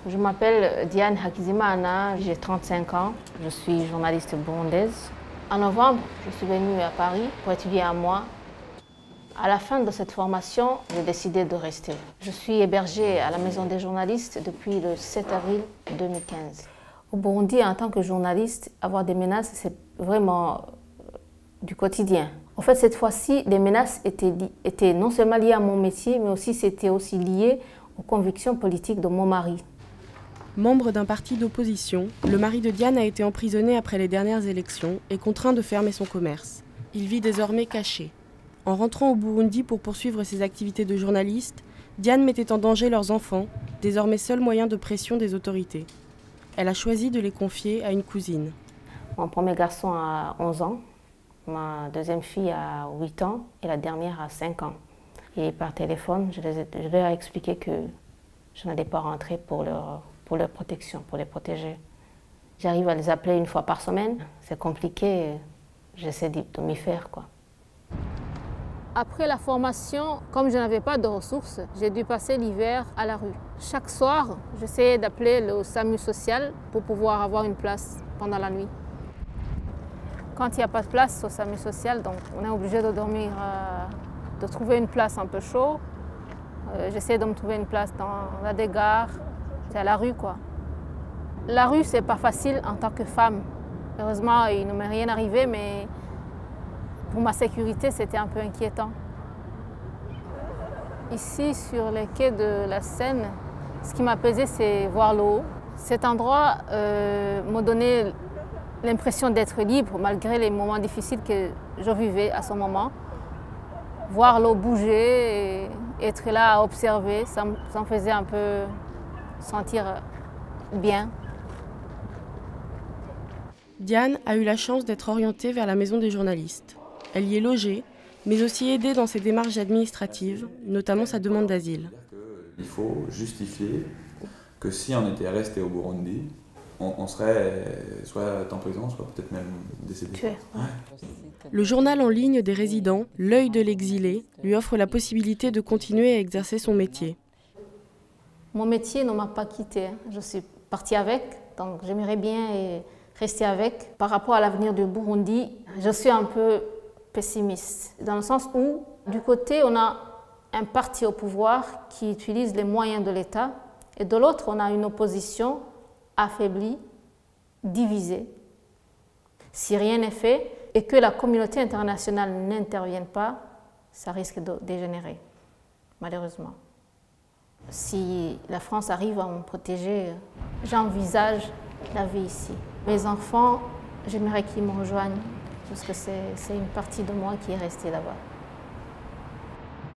Je m'appelle Diane Hakizimana, j'ai 35 ans, je suis journaliste burundaise. En novembre, je suis venue à Paris pour étudier un mois. À la fin de cette formation, j'ai décidé de rester. Je suis hébergée à la Maison des journalistes depuis le 7 avril 2015. Au Burundi, en tant que journaliste, avoir des menaces, c'est vraiment du quotidien. En fait, cette fois-ci, les menaces étaient non seulement liées à mon métier, mais aussi c'était aussi lié aux convictions politiques de mon mari. Membre d'un parti d'opposition, le mari de Diane a été emprisonné après les dernières élections et contraint de fermer son commerce. Il vit désormais caché. En rentrant au Burundi pour poursuivre ses activités de journaliste, Diane mettait en danger leurs enfants, désormais seul moyen de pression des autorités. Elle a choisi de les confier à une cousine. Mon premier garçon a 11 ans, ma deuxième fille a 8 ans et la dernière a 5 ans. Et par téléphone, je leur ai expliqué que je n'allais pas rentrer pour leur protection, pour les protéger. J'arrive à les appeler une fois par semaine. C'est compliqué, j'essaie de m'y faire, quoi. Après la formation, comme je n'avais pas de ressources, j'ai dû passer l'hiver à la rue. Chaque soir, j'essayais d'appeler le SAMU social pour pouvoir avoir une place pendant la nuit. Quand il n'y a pas de place au SAMU social, donc on est obligé de dormir, de trouver une place un peu chaude. J'essayais de me trouver une place dans la gare. C'est à la rue, quoi. La rue, c'est pas facile en tant que femme. Heureusement, il ne m'est rien arrivé, mais pour ma sécurité, c'était un peu inquiétant. Ici, sur les quais de la Seine, ce qui m'a pesé, c'est voir l'eau. Cet endroit m'a donné l'impression d'être libre, malgré les moments difficiles que je vivais à ce moment. Voir l'eau bouger et être là à observer, ça me faisait un peu sentir bien. Diane a eu la chance d'être orientée vers la Maison des journalistes. Elle y est logée, mais aussi aidée dans ses démarches administratives, notamment sa demande d'asile. Il faut justifier que si on était resté au Burundi, on serait soit en prison, soit peut-être même décédé. Tué. Ouais. Le journal en ligne des résidents, L'œil de l'exilé, lui offre la possibilité de continuer à exercer son métier. Mon métier ne m'a pas quittée. Je suis partie avec, donc j'aimerais bien rester avec. Par rapport à l'avenir du Burundi, je suis un peu pessimiste, dans le sens où, du côté, on a un parti au pouvoir qui utilise les moyens de l'État, et de l'autre, on a une opposition affaiblie, divisée. Si rien n'est fait et que la communauté internationale n'intervienne pas, ça risque de dégénérer, malheureusement. Si la France arrive à me protéger, j'envisage la vie ici. Mes enfants, j'aimerais qu'ils me rejoignent, parce que c'est une partie de moi qui est restée là-bas.